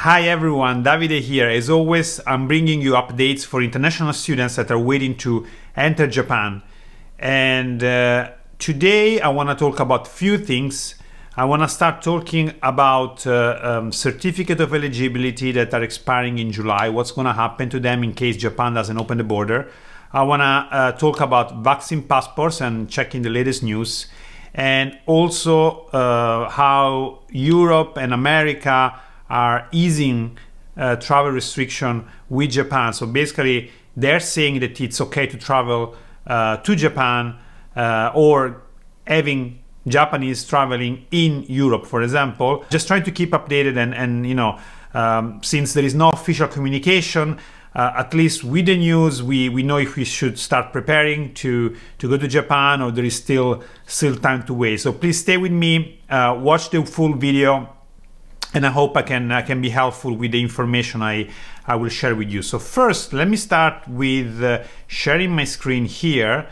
Hi everyone, Davide here. As always, I'm bringing you updates for international students that are waiting to enter Japan. And today I want to talk about few things. I want to start talking about certificate of eligibility that are expiring in July, what's going to happen to them in case Japan doesn't open the border. I want to talk about vaccine passports and checking the latest news, and also how Europe and America are easing travel restriction with Japan. So basically, they're saying that it's okay to travel to Japan or having Japanese traveling in Europe, for example. Just trying to keep updated and you know, since there is no official communication, at least with the news, we know if we should start preparing to go to Japan or there is still time to wait. So please stay with me, watch the full video, and I hope I can be helpful with the information I will share with you. So first, let me start with sharing my screen here.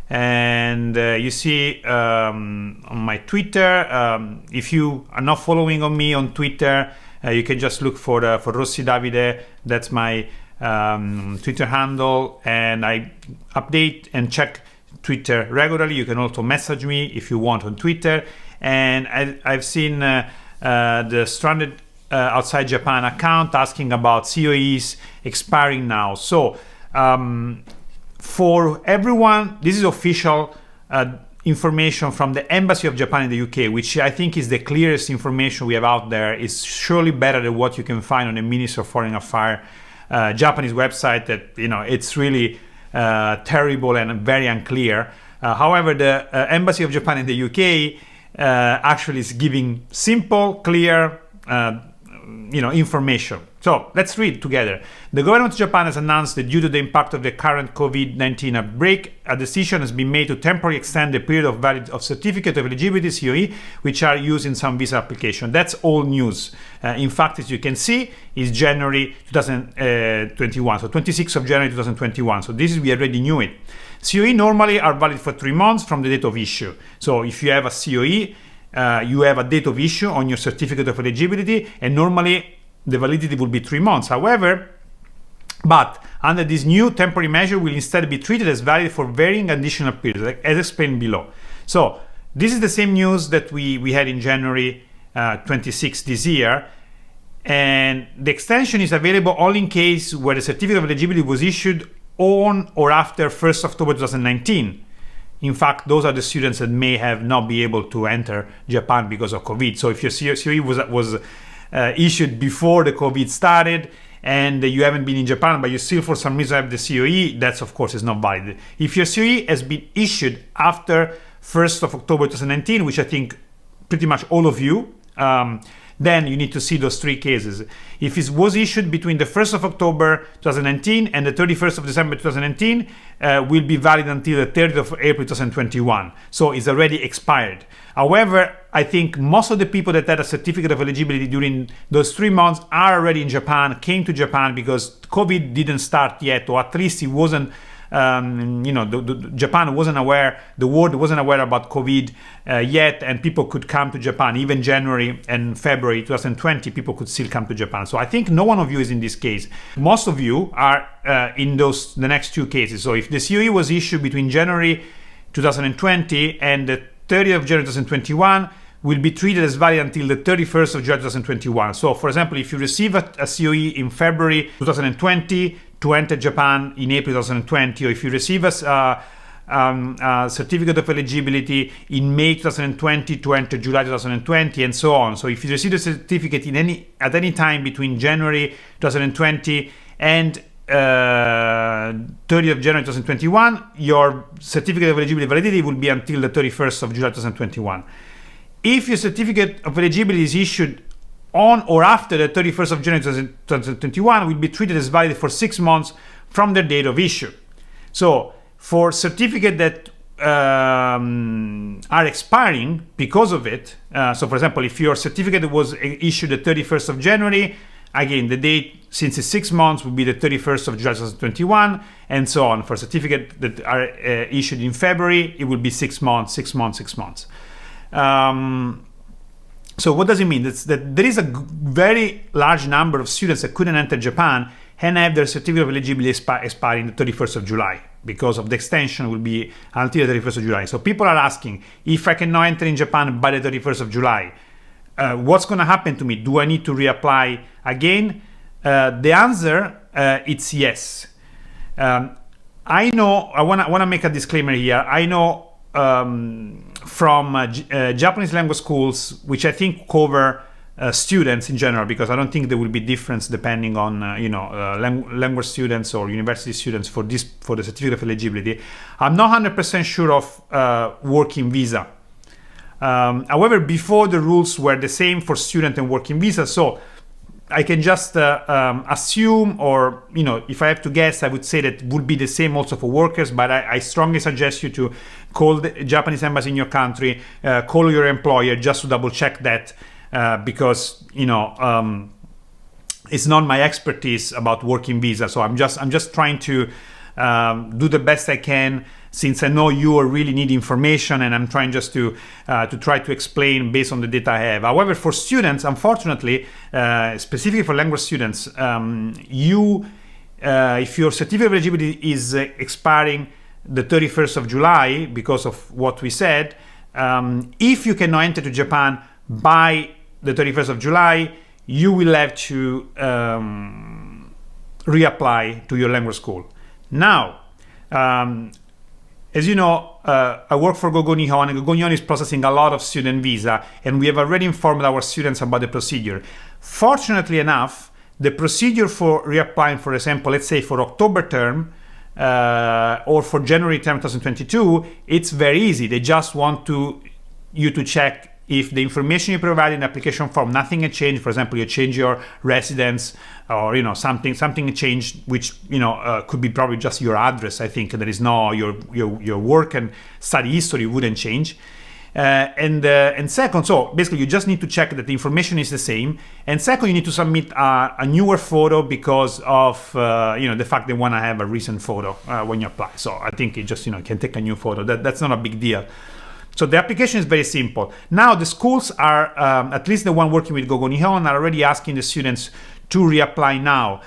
And you see on my Twitter, if you are not following on me on Twitter, you can just look for Rossi Davide. That's my Twitter handle, and I update and check Twitter regularly. You can also message me if you want on Twitter. And I've seen the Stranded Outside Japan account asking about COEs expiring now. So for everyone, this is official information from the Embassy of Japan in the UK, which I think is the clearest information we have out there. It's surely better than what you can find on the Ministry of Foreign Affairs Japanese website. That, you know, it's really terrible and very unclear. However, the Embassy of Japan in the UK actually is giving simple, clear information. So let's read together. The government of Japan has announced that due to the impact of the current COVID-19 outbreak, a decision has been made to temporarily extend the period of valid of certificate of eligibility COE, which are used in some visa application. That's all news. In fact, as you can see, is January 2021, so 26th of January 2021. So this is, we already knew it. COE normally are valid for 3 months from the date of issue. So if you have a COE, you have a date of issue on your certificate of eligibility, and normally the validity will be 3 months. However, but under this new temporary measure will instead be treated as valid for varying additional periods, as explained below. So this is the same news that we had in January 26 this year, and the extension is available only in case where the certificate of eligibility was issued on or after 1st October 2019. In fact, those are the students that may have not been able to enter Japan because of COVID. So if your COE was issued before the COVID started and you haven't been in Japan, but you still for some reason have the COE, that's of course is not valid. If your COE has been issued after 1st of October 2019, which I think pretty much all of you, then you need to see those 3 cases. If it was issued between the 1st of October 2019 and the 31st of December 2019, will be valid until the 30th of April 2021. So it's already expired. However, I think most of the people that had a certificate of eligibility during those 3 months are already in Japan, came to Japan because COVID didn't start yet, or at least it wasn't, Japan wasn't aware, the world wasn't aware about COVID yet, and people could come to Japan. Even January and February 2020, people could still come to Japan. So I think no one of you is in this case. Most of you are in the next 2 cases. So if the COE was issued between January 2020 and the 30th of January 2021, will be treated as valid until the 31st of July 2021. So for example, if you receive a COE in February 2020 to enter Japan in April 2020, or if you receive a certificate of eligibility in May 2020 to enter July 2020, and so on. So if you receive a certificate at any time between January 2020 and 30th of January 2021, your certificate of eligibility validity will be until the 31st of July 2021. If your certificate of eligibility is issued on or after the 31st of January 2021, will be treated as valid for 6 months from the date of issue. So for certificates that are expiring because of it, so for example, if your certificate was issued the 31st of January, again, the date, since it's 6 months, will be the 31st of July 2021, and so on. For certificates that are issued in February, it will be 6 months, 6 months, 6 months. So what does it mean? It's that there is a very large number of students that couldn't enter Japan and have their certificate of eligibility expiring the 31st of July because of the extension will be until the 31st of July. So people are asking, if I cannot enter in Japan by the 31st of July, what's going to happen to me? Do I need to reapply again? The answer, it's yes. I know, I want to make a disclaimer here. I know from Japanese language schools, which I think cover students in general, because I don't think there will be difference depending on language students or university students for the certificate of eligibility. I'm not 100% sure of working visa. However, before the rules were the same for student and working visa, so I can just assume, or if I have to guess, I would say that would be the same also for workers. But I strongly suggest you to call the Japanese embassy in your country, call your employer just to double check that, because it's not my expertise about working visa. So I'm just trying to do the best I can, since I know you really need information, and I'm trying just to try to explain based on the data I have. However, for students, unfortunately, specifically for language students, if your certificate of eligibility is expiring the 31st of July because of what we said, if you cannot enter to Japan by the 31st of July, you will have to reapply to your language school. Now, as you know, I work for Gogo Nihon, and Gogo Nihon is processing a lot of student visa, and we have already informed our students about the procedure. Fortunately enough, the procedure for reapplying, for example, let's say for October term or for January term 2022, it's very easy. They just want you to check if the information you provide in the application form, nothing had changed. For example, you change your residence, or something changed, which could be probably just your address. I think there is no your work and study history wouldn't change. And second, so basically you just need to check that the information is the same. And second, you need to submit a newer photo because of the fact they want to have a recent photo when you apply. So I think it just can take a new photo. That's not a big deal. So the application is very simple. Now the schools are, at least the one working with Gogo Nihon, are already asking the students to reapply now.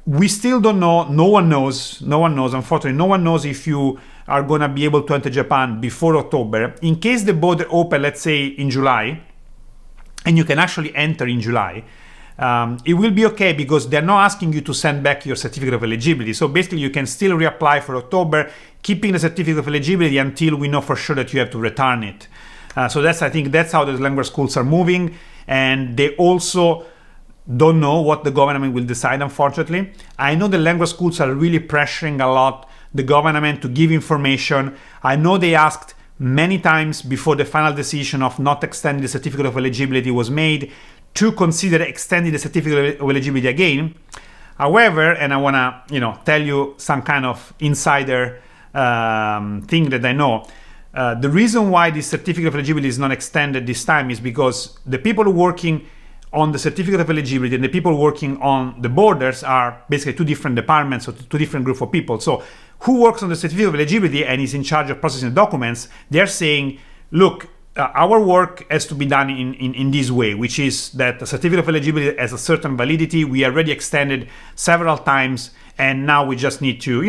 We still don't know. No one knows. Unfortunately, no one knows if you are going to be able to enter Japan before October. In case the border open, let's say in July, and you can actually enter in July, it will be okay because they're not asking you to send back your certificate of eligibility. So basically you can still reapply for October, keeping the certificate of eligibility until we know for sure that you have to return it. So I think that's how the language schools are moving. And they also don't know what the government will decide, unfortunately. I know the language schools are really pressuring a lot the government to give information. I know they asked many times before the final decision of not extending the certificate of eligibility was made to consider extending the certificate of eligibility again. However, and I want to tell you some kind of insider thing that I know, the reason why the certificate of eligibility is not extended this time is because the people working on the certificate of eligibility and the people working on the borders are basically two different departments or two different groups of people. So who works on the certificate of eligibility and is in charge of processing the documents, they're saying, look, our work has to be done in this way, which is that the certificate of eligibility has a certain validity. We already extended several times, and now we just need to,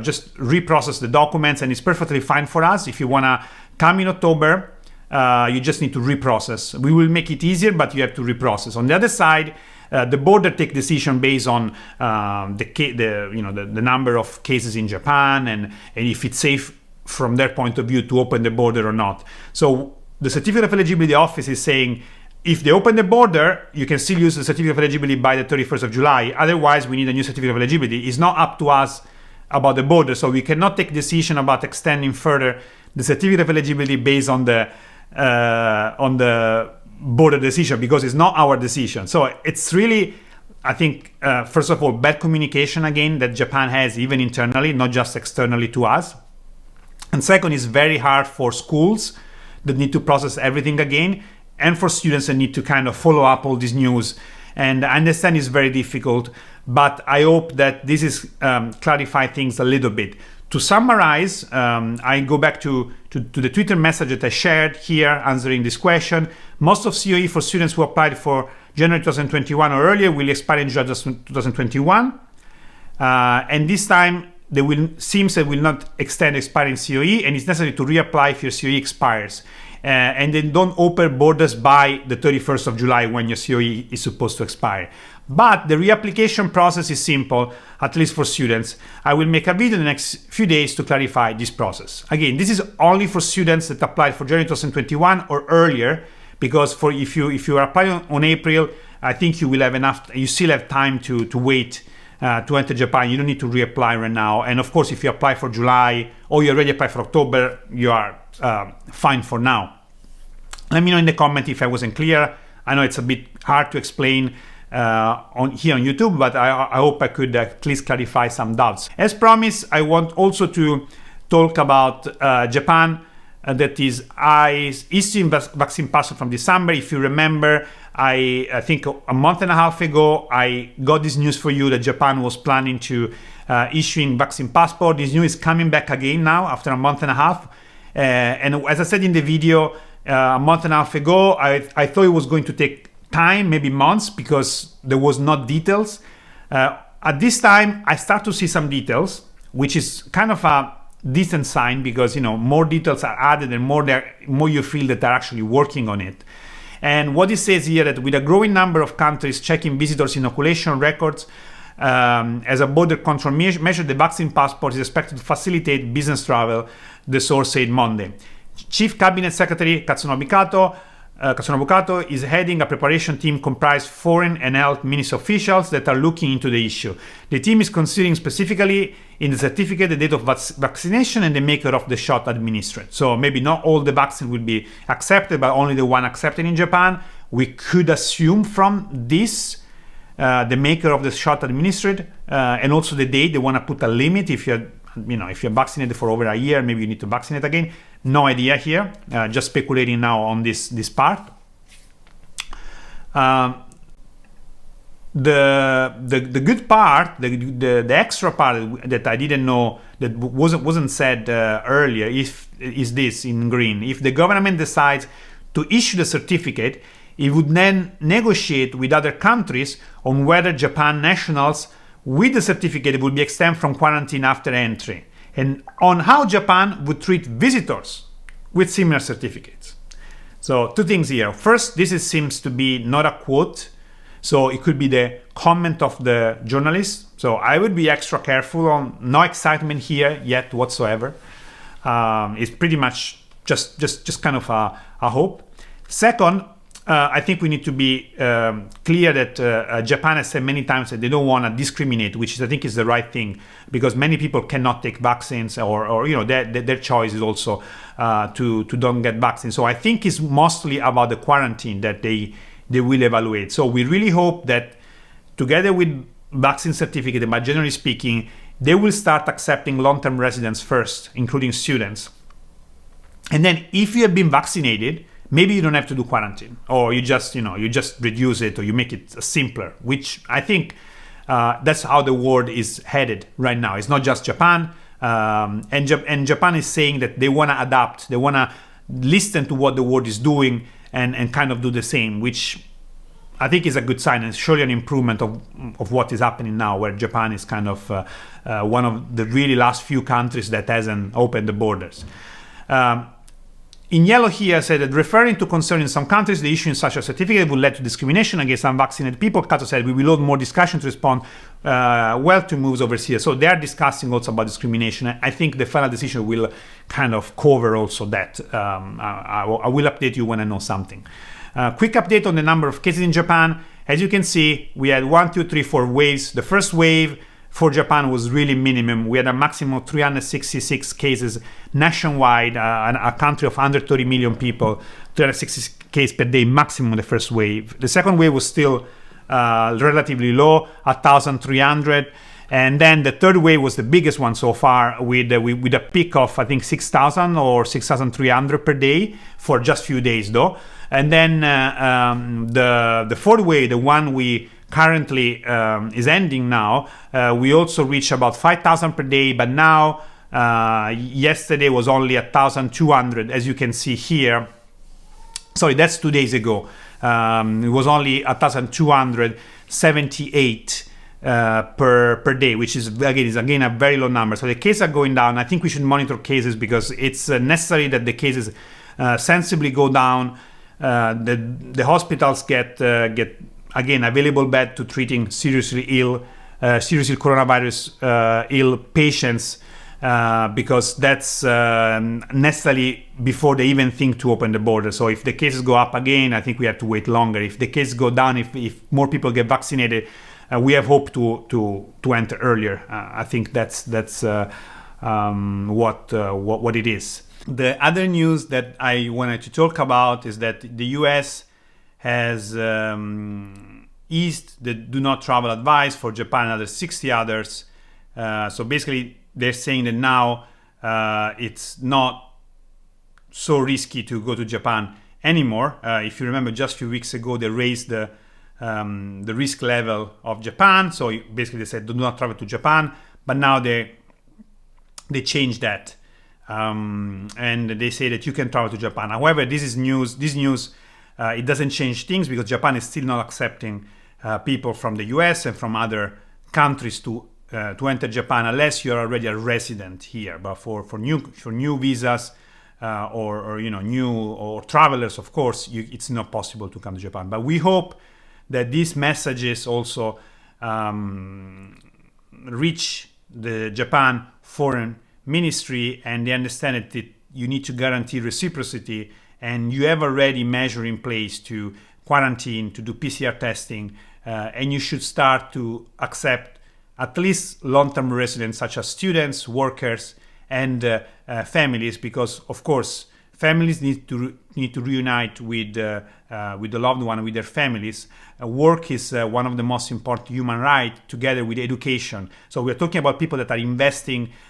just reprocess the documents, and it's perfectly fine for us. If you want to come in October, you just need to reprocess. We will make it easier, but you have to reprocess. On the other side, the border take decision based on the number of cases in Japan and if it's safe from their point of view to open the border or not. So the certificate of eligibility office is saying, if they open the border, you can still use the certificate of eligibility by the 31st of July. Otherwise, we need a new certificate of eligibility. It's not up to us about the border. So we cannot take decision about extending further the certificate of eligibility based on the border decision, because it's not our decision. So it's really, I think, first of all, bad communication again that Japan has even internally, not just externally to us. And second, it's very hard for schools that need to process everything again, and for students that need to kind of follow up all this news. And I understand it's very difficult, but I hope that this is clarify things a little bit. To summarize, I go back to the Twitter message that I shared here answering this question. Most of COE for students who applied for January 2021 or earlier will expire in July 2021. And this time, seems that will not extend expiring COE, and it's necessary to reapply if your COE expires. And then don't open borders by the 31st of July when your COE is supposed to expire. But the reapplication process is simple, at least for students. I will make a video in the next few days to clarify this process. Again, this is only for students that applied for January 2021 or earlier, because if you are applying on April, I think you will have enough. You still have time to wait to enter Japan. You don't need to reapply right now. And of course, if you apply for July or you already applied for October, you are fine for now. Let me know in the comment if I wasn't clear. I know it's a bit hard to explain here on YouTube, but I hope I could at least clarify some doubts. As promised, I want also to talk about Japan. That is issuing vaccine passport from December. If you remember, I think a month and a half ago, I got this news for you that Japan was planning to issuing vaccine passport. This news is coming back again now after a month and a half. And as I said in the video, a month and a half ago, I thought it was going to take time, maybe months, because there was not details. At this time, I start to see some details, which is kind of a decent sign, because more details are added and more you feel that they're actually working on it. And what it says here, that with a growing number of countries checking visitors' inoculation records as a border control measure, the vaccine passport is expected to facilitate business travel, the source said Monday. Chief Cabinet Secretary Katsunobu Kato is heading a preparation team comprised foreign and health ministry officials that are looking into the issue. The team is considering specifically in the certificate the date of vaccination and the maker of the shot administered. So maybe not all the vaccine will be accepted, but only the one accepted in Japan. We could assume from this the maker of the shot administered and also the date. They want to put a limit. If you're vaccinated for over a year, maybe you need to vaccinate again. No idea here. Just speculating now on this part. The good part, the extra part that I didn't know, that wasn't said earlier, is this in green. If the government decides to issue the certificate, it would then negotiate with other countries on whether Japan nationals with the certificate will be exempt from quarantine after entry, and on how Japan would treat visitors with similar certificates. So two things here. First, this seems to be not a quote, so it could be the comment of the journalist. So I would be extra careful on no excitement here yet whatsoever. It's pretty much just kind of a hope. Second, I think we need to be clear that Japan has said many times that they don't want to discriminate, which I think is the right thing, because many people cannot take vaccines, or their choice is also to don't get vaccines. So I think it's mostly about the quarantine that they will evaluate. So we really hope that together with vaccine certificate, and by generally speaking, they will start accepting long-term residents first, including students. And then if you have been vaccinated, maybe you don't have to do quarantine, or you just reduce it, or you make it simpler, which I think that's how the world is headed right now. It's not just Japan, and Japan is saying that they want to adapt, they want to listen to what the world is doing and kind of do the same, which I think is a good sign, and surely an improvement of what is happening now, where Japan is kind of one of the really last few countries that hasn't opened the borders. In yellow here, I said that referring to concern in some countries, the issuing such a certificate would lead to discrimination against unvaccinated people. Kato said, we will hold more discussion to respond well to moves overseas. So they are discussing also about discrimination. I think the final decision will kind of cover also that. I will update you when I know something. Quick update on the number of cases in Japan. As you can see, we had 1, 2, 3, 4 waves. The first wave for Japan was really minimum. We had a maximum of 366 cases nationwide, a country of under 30 million people, 360 cases per day maximum the first wave. The second wave was still relatively low, 1,300. And then the third wave was the biggest one so far, with a peak of, I think, 6,000 or 6,300 per day for just a few days though. And then the fourth wave, the one we currently is ending now, we also reached about 5,000 per day, but now yesterday was only 1,200, as you can see here. Sorry, that's 2 days ago. It was only 1,278 per day, which is again a very low number. So the cases are going down. I think we should monitor cases because it's necessary that the cases sensibly go down. The hospitals get again available bed to treating seriously coronavirus ill patients. Because that's necessarily before they even think to open the border. So if the cases go up again, I think we have to wait longer. If the cases go down, if more people get vaccinated, we have hope to enter earlier. I think that's what it is. The other news that I wanted to talk about is that the US has eased the do not travel advice for Japan and other 60 others. So basically, they're saying that now it's not so risky to go to Japan anymore. If you remember, just a few weeks ago, they raised the risk level of Japan. So basically, they said do not travel to Japan. But now they changed that, and they say that you can travel to Japan. However, this is news. This news it doesn't change things because Japan is still not accepting people from the US and from other countries to enter Japan unless you're already a resident here. But for new visas or new or travelers, of course, it's not possible to come to Japan. But we hope that these messages also reach the Japan Foreign Ministry and they understand that you need to guarantee reciprocity and you have already measures in place to quarantine, to do PCR testing, and you should start to accept at least long-term residents such as students, workers, and families, because of course families need to reunite with the loved one, with their families. Work is one of the most important human rights, together with education. So we're talking about people that are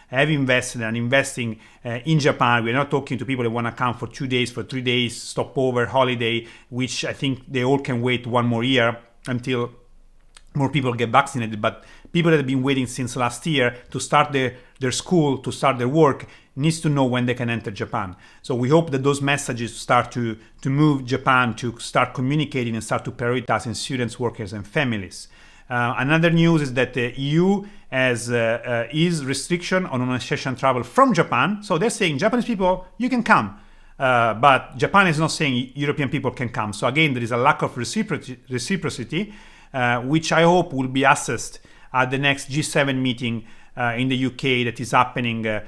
have invested and investing in Japan. We're not talking to people that want to come for 2 days, for 3 days, stopover, holiday, which I think they all can wait 1 more year until more people get vaccinated. But people that have been waiting since last year to start their school, to start their work, needs to know when they can enter Japan. So we hope that those messages start to move Japan to start communicating and start to prioritize students, workers, and families. Another news is that the EU has eased restriction on non-essential travel from Japan. So they're saying Japanese people, you can come. But Japan is not saying European people can come. So again, there is a lack of reciprocity, which I hope will be assessed at the next G7 meeting in the UK that is happening between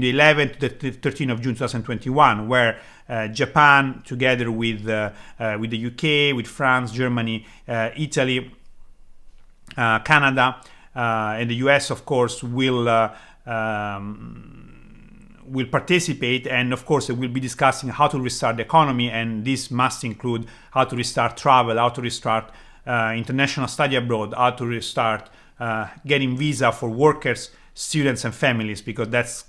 the 11th to the 13th of June 2021, where Japan, together with the UK, with France, Germany, Italy, Canada, and the US, of course, will participate, and of course, we'll be discussing how to restart the economy, and this must include how to restart travel, how to restart international study abroad, how to restart getting visa for workers, students, and families, because that's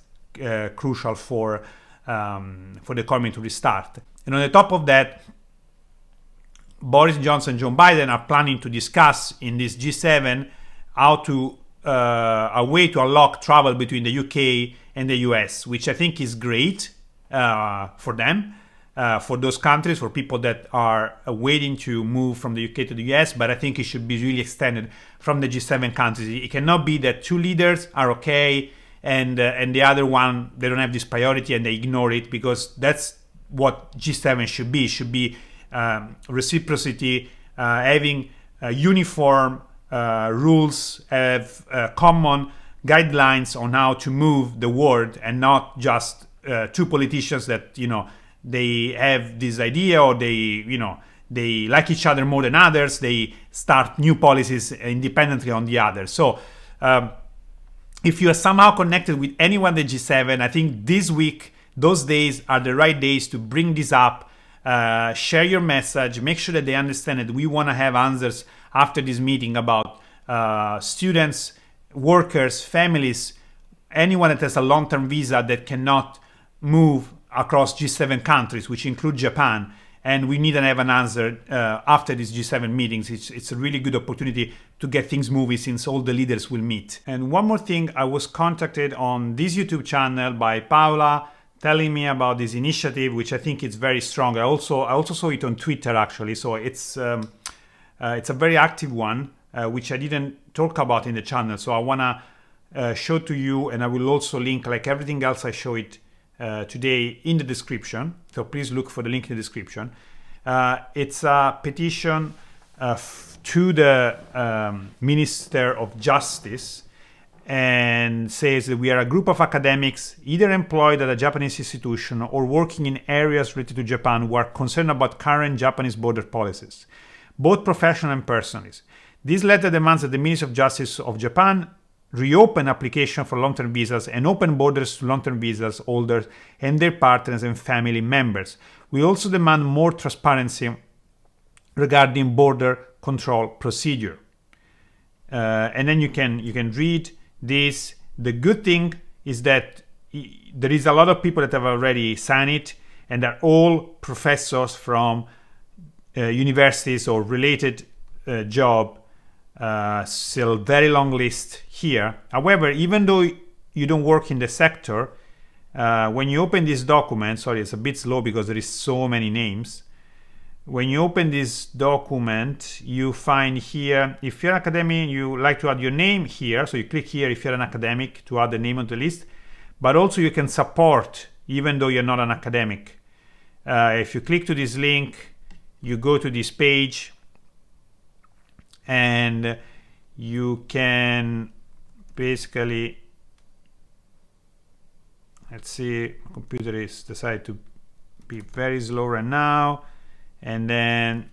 crucial for the economy to restart. And on the top of that, Boris Johnson and Joe Biden are planning to discuss in this G7 how to a way to unlock travel between the UK and the US, which I think is great for them, for those countries, for people that are waiting to move from the UK to the US. But I think it should be really extended from the G7 countries. It cannot be that two leaders are okay and the other one, they don't have this priority and they ignore it, because that's what G7 should be. It should be reciprocity, having uniform rules, have common guidelines on how to move the world, and not just two politicians that they have this idea, or they like each other more than others. They start new policies independently on the others. So if you are somehow connected with anyone at the G7, I think this week, those days are the right days to bring this up. Share your message, make sure that they understand that we want to have answers after this meeting about students, workers, families, anyone that has a long-term visa that cannot move across G7 countries, which include Japan. And we need to have an answer after these G7 meetings. It's a really good opportunity to get things moving, since all the leaders will meet. And one more thing, I was contacted on this YouTube channel by Paola telling me about this initiative, which I think is very strong. I also saw it on Twitter actually, so it's a very active one, which I didn't talk about in the channel. So I wanna show to you, and I will also link, like everything else I show it today, in the description. So please look for the link in the description. It's a petition to the Minister of Justice, and says that we are a group of academics either employed at a Japanese institution or working in areas related to Japan who are concerned about current Japanese border policies, both professional and personally. This letter demands that the Ministry of Justice of Japan reopen application for long-term visas and open borders to long-term visas holders and their partners and family members. We also demand more transparency regarding border control procedure. And then you can read this. The good thing is that there is a lot of people that have already signed it, and they're all professors from universities or related job. Still very long list here. However, even though you don't work in the sector, when you open this document, sorry, it's a bit slow because there is so many names. When you open this document, you find here, if you're an academic, you like to add your name here. So you click here if you're an academic to add the name on the list. But also you can support even though you're not an academic. If you click to this link, you go to this page, and you can basically, let's see, computer is decided to be very slow right now. And then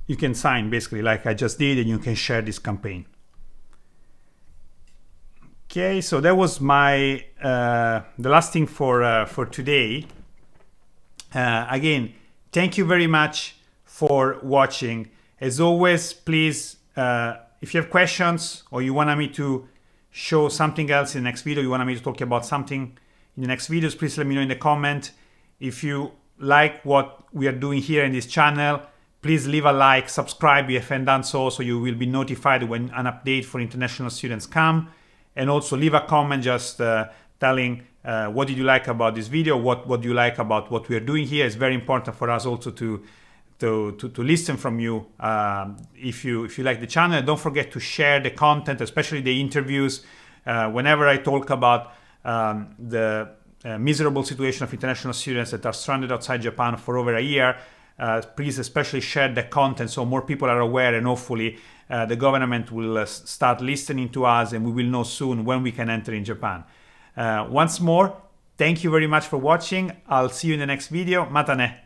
you can sign basically like I just did, and you can share this campaign. Okay, so that was my the last thing for today. Again, thank you very much for watching. As always, please, if you have questions or you want me to show something else in the next video, you want me to talk about something in the next videos, please let me know in the comment. If you like what we are doing here in this channel, please leave a like, subscribe if you haven't done so, so you will be notified when an update for international students come. And also leave a comment just telling what did you like about this video, what do you like about what we are doing here. It's very important for us also to listen from you. If you like the channel, don't forget to share the content, especially the interviews. Whenever I talk about the miserable situation of international students that are stranded outside Japan for over a year, please especially share the content so more people are aware, and hopefully the government will start listening to us, and we will know soon when we can enter in Japan. Once more, thank you very much for watching. I'll see you in the next video. Mata ne!